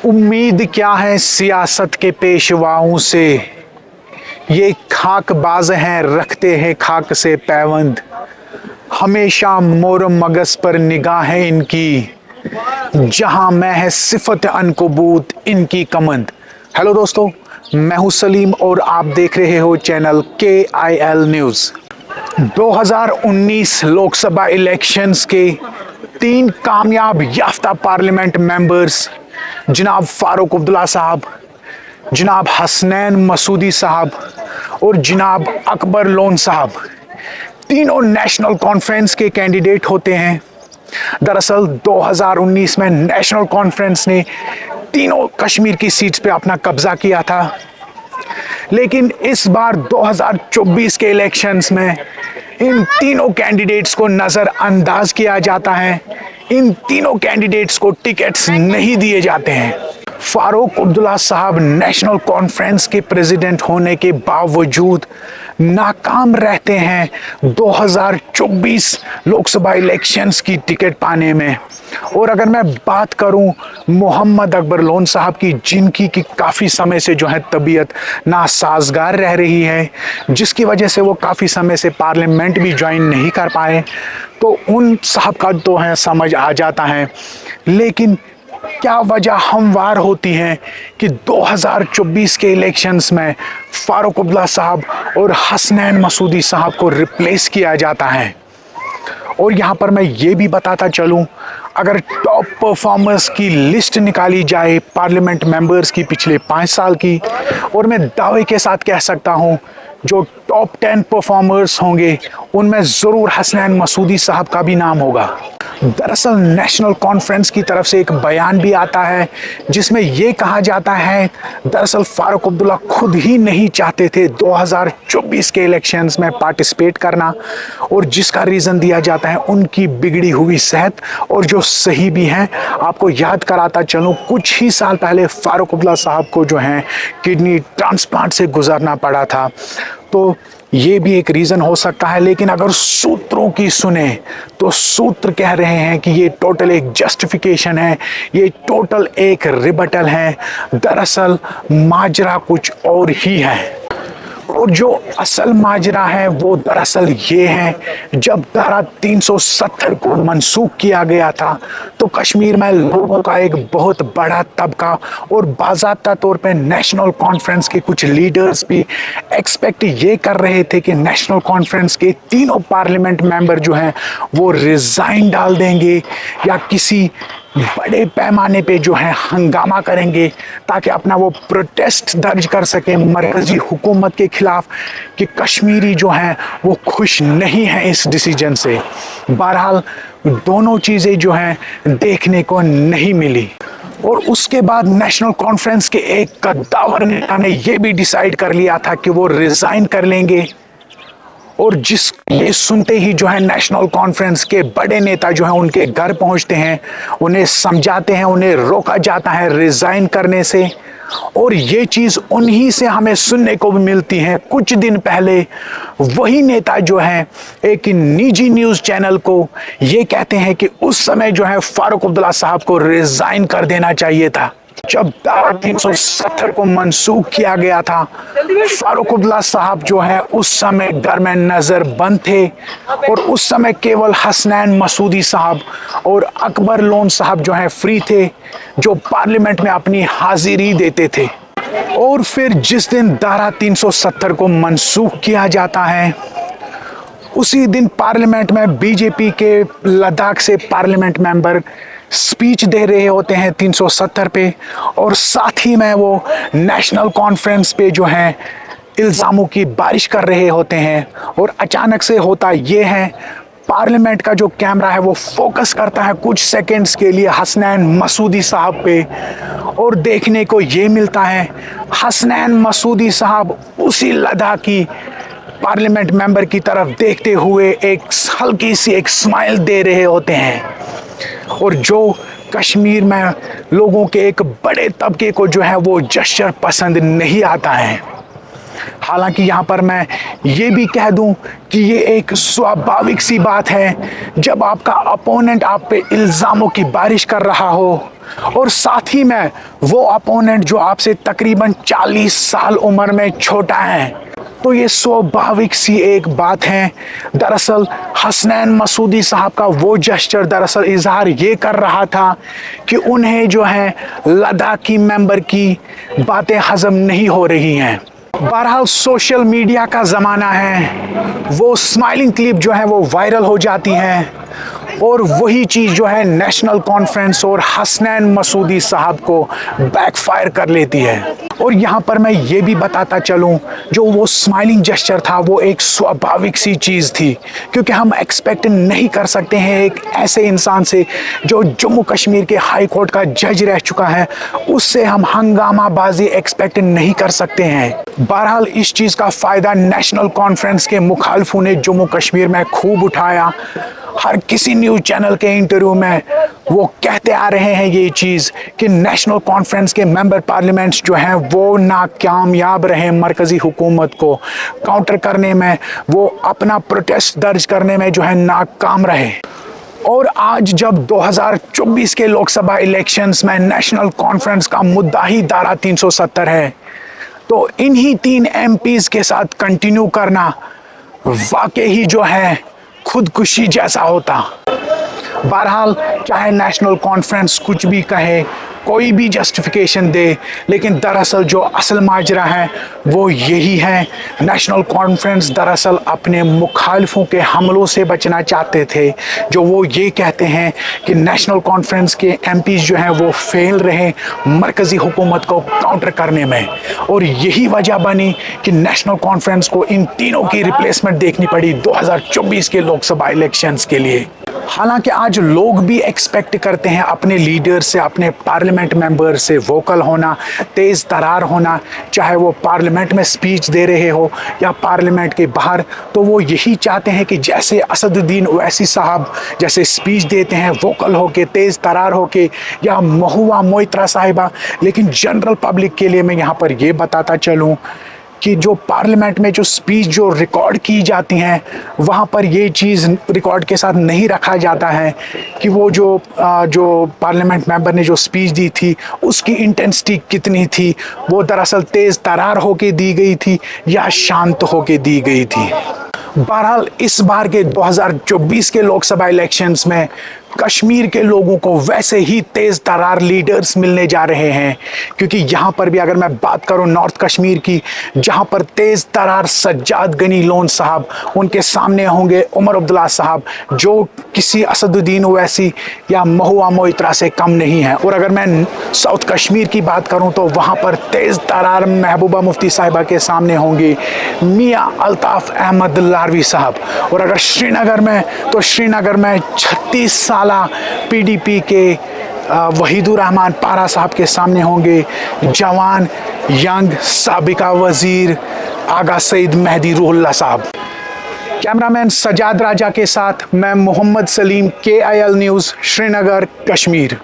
उम्मीद क्या है सियासत के पेशवाओं से, ये खाकबाज हैं रखते हैं खाक से पैवंद। हमेशा मोर मगज पर निगाहें इनकी, जहां मैं है सिफत अनकबूत इनकी कमंद। हेलो दोस्तों, मैं हूं सलीम और आप देख रहे हो channel KIL news. 2019 Lok Sabha elections के 3 कामयाब याफ्ता पार्लियामेंट मेंबर्स जनाब फारूक अब्दुल्ला साहब, जनाब हसनैन मसूदी साहब और जनाब अकबर लोन साहब तीनों नेशनल कॉन्फ्रेंस के कैंडिडेट होते हैं। दरअसल 2019 में नेशनल कॉन्फ्रेंस ने तीनों कश्मीर की सीट्स पे अपना कब्जा किया था, लेकिन इस बार 2024 के इलेक्शंस में इन तीनों कैंडिडेट्स को नज़रअंदाज किया जाता है। इन तीनों कैंडिडेट्स को टिकट्स नहीं दिए जाते हैं। फारूक अब्दुल्ला साहब नेशनल कॉन्फ्रेंस के प्रेसिडेंट होने के बावजूद नाकाम रहते हैं 2024 लोकसभा इलेक्शंस की टिकट पाने में। और अगर मैं बात करूं मोहम्मद अकबर लोन साहब की, जिनकी की काफ़ी समय से जो है तबीयत नासाजगार रह रही है, जिसकी वजह से वो काफ़ी समय से पार्लियामेंट भी ज्वाइन नहीं कर पाए, तो उन साहब का तो है समझ आ जाता है। लेकिन क्या वजह हमवार होती है कि 2024 के इलेक्शंस में फारूक अब्दुल्ला साहब और हसनैन मसूदी साहब को रिप्लेस किया जाता है। और यहाँ पर मैं ये भी बताता चलूँ, अगर टॉप परफॉर्मर्स की लिस्ट निकाली जाए पार्लियामेंट मेंबर्स की पिछले 5 साल की, और मैं दावे के साथ कह सकता हूँ जो टॉप 10 परफॉर्मर्स होंगे उनमें ज़रूर हसनैन मसूदी साहब का भी नाम होगा। दरअसल नेशनल कॉन्फ्रेंस की तरफ से एक बयान भी आता है जिसमें ये कहा जाता है, दरअसल फारूक अब्दुल्ला खुद ही नहीं चाहते थे 2024 के इलेक्शंस में पार्टिसिपेट करना, और जिसका रीज़न दिया जाता है उनकी बिगड़ी हुई सेहत। और जो सही भी हैं, आपको याद कराता चलूँ, कुछ ही साल पहले फारूक अब्दुल्ला साहब को जो है किडनी ट्रांसप्लांट से गुजरना पड़ा था, तो ये भी एक रीज़न हो सकता है। लेकिन अगर सूत्रों की सुने तो सूत्र कह रहे हैं कि ये टोटल एक जस्टिफिकेशन है, ये टोटल एक रिबटल है। दरअसल माजरा कुछ और ही है, और जो असल माजरा है वो दरअसल ये है, जब धारा 370 को मनसूख किया गया था तो कश्मीर में लोगों का एक बहुत बड़ा तबका और बाज़ाब्ता तौर पे नेशनल कॉन्फ्रेंस के कुछ लीडर्स भी एक्सपेक्ट ये कर रहे थे कि नेशनल कॉन्फ्रेंस के तीनों पार्लियामेंट मेंबर जो हैं वो रिज़ाइन डाल देंगे या किसी बड़े पैमाने पे जो है हंगामा करेंगे, ताकि अपना वो प्रोटेस्ट दर्ज कर सके मरकज़ी हुकूमत के खिलाफ कि कश्मीरी जो हैं वो खुश नहीं हैं इस डिसीजन से। बहरहाल दोनों चीज़ें जो हैं देखने को नहीं मिली। और उसके बाद नेशनल कॉन्फ्रेंस के एक कद्दावर नेता ने ये भी डिसाइड कर लिया था कि वो रिज़ाइन कर लेंगे, और जिस ये सुनते ही जो है नेशनल कॉन्फ्रेंस के बड़े नेता जो हैं उनके घर पहुंचते हैं, उन्हें समझाते हैं, उन्हें रोका जाता है रिज़ाइन करने से। और ये चीज़ उन्हीं से हमें सुनने को भी मिलती है। कुछ दिन पहले वही नेता जो है एक निजी न्यूज़ चैनल को ये कहते हैं कि उस समय जो है फारूक अब्दुल्ला साहब को रिज़ाइन कर देना चाहिए था। जब धारा 370 को मनसूख किया गया था, फारूक अब्दुल्ला साहब जो है उस समय घर में नज़रबंद थे, और उस समय केवल हसनैन मसूदी साहब और अकबर लोन साहब जो है फ्री थे, जो पार्लियामेंट में अपनी हाजिरी देते थे। और फिर जिस दिन धारा 370 को मनसूख किया जाता है, उसी दिन पार्लियामेंट में बीजेपी के लद्दाख से पार्लियामेंट मेंबर स्पीच दे रहे होते हैं 370 पे, और साथ ही में वो नेशनल कॉन्फ्रेंस पे जो है इल्ज़ामों की बारिश कर रहे होते हैं। और अचानक से होता ये है, पार्लियामेंट का जो कैमरा है वो फोकस करता है कुछ सेकंड्स के लिए हसनैन मसूदी साहब पे, और देखने को ये मिलता है हसनैन मसूदी साहब उसी लद्दाखी पार्लियामेंट मेंबर की तरफ देखते हुए एक हल्की सी एक स्माइल दे रहे होते हैं। और जो कश्मीर में लोगों के एक बड़े तबके को जो है वो जश्र पसंद नहीं आता है। हालांकि यहाँ पर मैं ये भी कह दूं कि ये एक स्वाभाविक सी बात है जब आपका अपोनेंट आप पे इल्ज़ामों की बारिश कर रहा हो और साथ ही में वो अपोनेंट जो आपसे तकरीबन 40 साल उम्र में छोटा है, तो ये स्वाभाविक सी एक बात है। दरअसल हसनैन मसूदी साहब का वो जेस्चर दरअसल इजहार ये कर रहा था कि उन्हें जो है लद्दाखी मेंबर की बातें हजम नहीं हो रही हैं। बहरहाल सोशल मीडिया का ज़माना है, वो स्माइलिंग क्लिप जो है वो वायरल हो जाती हैं और वही चीज़ जो है नेशनल कॉन्फ्रेंस और हसनैन मसूदी साहब को बैकफायर कर लेती है। और यहाँ पर मैं ये भी बताता चलूँ, जो वो स्माइलिंग जेस्चर था वो एक स्वाभाविक सी चीज़ थी, क्योंकि हम एक्सपेक्ट नहीं कर सकते हैं एक ऐसे इंसान से जो जम्मू कश्मीर के हाई कोर्ट का जज रह चुका है, उससे हम हंगामाबाजी एक्सपेक्ट नहीं कर सकते हैं। बहरहाल इस चीज़ का फ़ायदा नेशनल कॉन्फ्रेंस के मुखालफों ने जम्मू कश्मीर में खूब उठाया। हर किसी न्यूज़ चैनल के इंटरव्यू में वो कहते आ रहे हैं ये चीज़ कि नेशनल कॉन्फ्रेंस के मेंबर पार्लियामेंट्स जो हैं वो नाकामयाब रहे मरकज़ी हुकूमत को काउंटर करने में, वो अपना प्रोटेस्ट दर्ज करने में जो है नाकाम रहे। और आज जब 2024 के लोकसभा इलेक्शंस में नेशनल कॉन्फ्रेंस का मुद्दा ही धारा 370 है, तो इन्हीं 3 MPs के साथ कंटिन्यू करना वाकई ही जो है खुदकुशी जैसा होता। बहरहाल चाहे नेशनल कॉन्फ्रेंस कुछ भी कहे, कोई भी जस्टिफिकेशन दे, लेकिन दरअसल जो असल माजरा है वो यही है। नेशनल कॉन्फ्रेंस दरअसल अपने मुखालिफों के हमलों से बचना चाहते थे, जो वो ये कहते हैं कि नेशनल कॉन्फ्रेंस के MPs जो हैं वो फेल रहे मरकज़ी हुकूमत को काउंटर करने में, और यही वजह बनी कि नेशनल कॉन्फ्रेंस को इन तीनों की रिप्लेसमेंट देखनी पड़ी 2024 के लोकसभा इलेक्शंस के लिए। हालांकि आज लोग भी एक्सपेक्ट करते हैं अपने लीडर से, अपने पार्लियामेंट मेंबर से वोकल होना, तेज़ तरार होना, चाहे वो पार्लियामेंट में स्पीच दे रहे हो या पार्लियामेंट के बाहर। तो वो यही चाहते हैं कि जैसे असदुद्दीन ओवैसी साहब जैसे स्पीच देते हैं वोकल होके, तेज़ तरार होके, या महुआ मोइत्रा साहिबा। लेकिन जनरल पब्लिक के लिए मैं यहाँ पर ये बताता चलूँ कि जो पार्लियामेंट में जो स्पीच जो रिकॉर्ड की जाती हैं, वहाँ पर ये चीज़ रिकॉर्ड के साथ नहीं रखा जाता है कि वो जो पार्लियामेंट मेंबर ने जो स्पीच दी थी उसकी इंटेंसिटी कितनी थी, वो दरअसल तेज़ तरार होके दी गई थी या शांत होके दी गई थी। बहरहाल इस बार के 2024 के लोकसभा इलेक्शंस में कश्मीर के लोगों को वैसे ही तेज़ तरार लीडर्स मिलने जा रहे हैं, क्योंकि यहाँ पर भी अगर मैं बात करूँ नॉर्थ कश्मीर की, जहाँ पर तेज़ तरार सज्जाद गनी लोन साहब, उनके सामने होंगे उमर अब्दुल्ला साहब, जो किसी असदुद्दीन ओवैसी या महुआ मोइत्रा से कम नहीं है। और अगर मैं साउथ कश्मीर की बात करूँ तो वहाँ पर तेज़ तरार महबूबा मुफ्ती साहिबा के सामने होंगे मियाँ अल्ताफ़ अहमद लारवी साहब। और अगर श्रीनगर में, तो श्रीनगर में 36 साल PDP के वहीदुर रहमान पारा साहब के सामने होंगे जवान यंग साबिका वजीर आगा सईद मेहदी रूहुल्लाह साहब। कैमरामैन सजाद राजा के साथ मैं मोहम्मद सलीम, KIL न्यूज़, श्रीनगर, कश्मीर।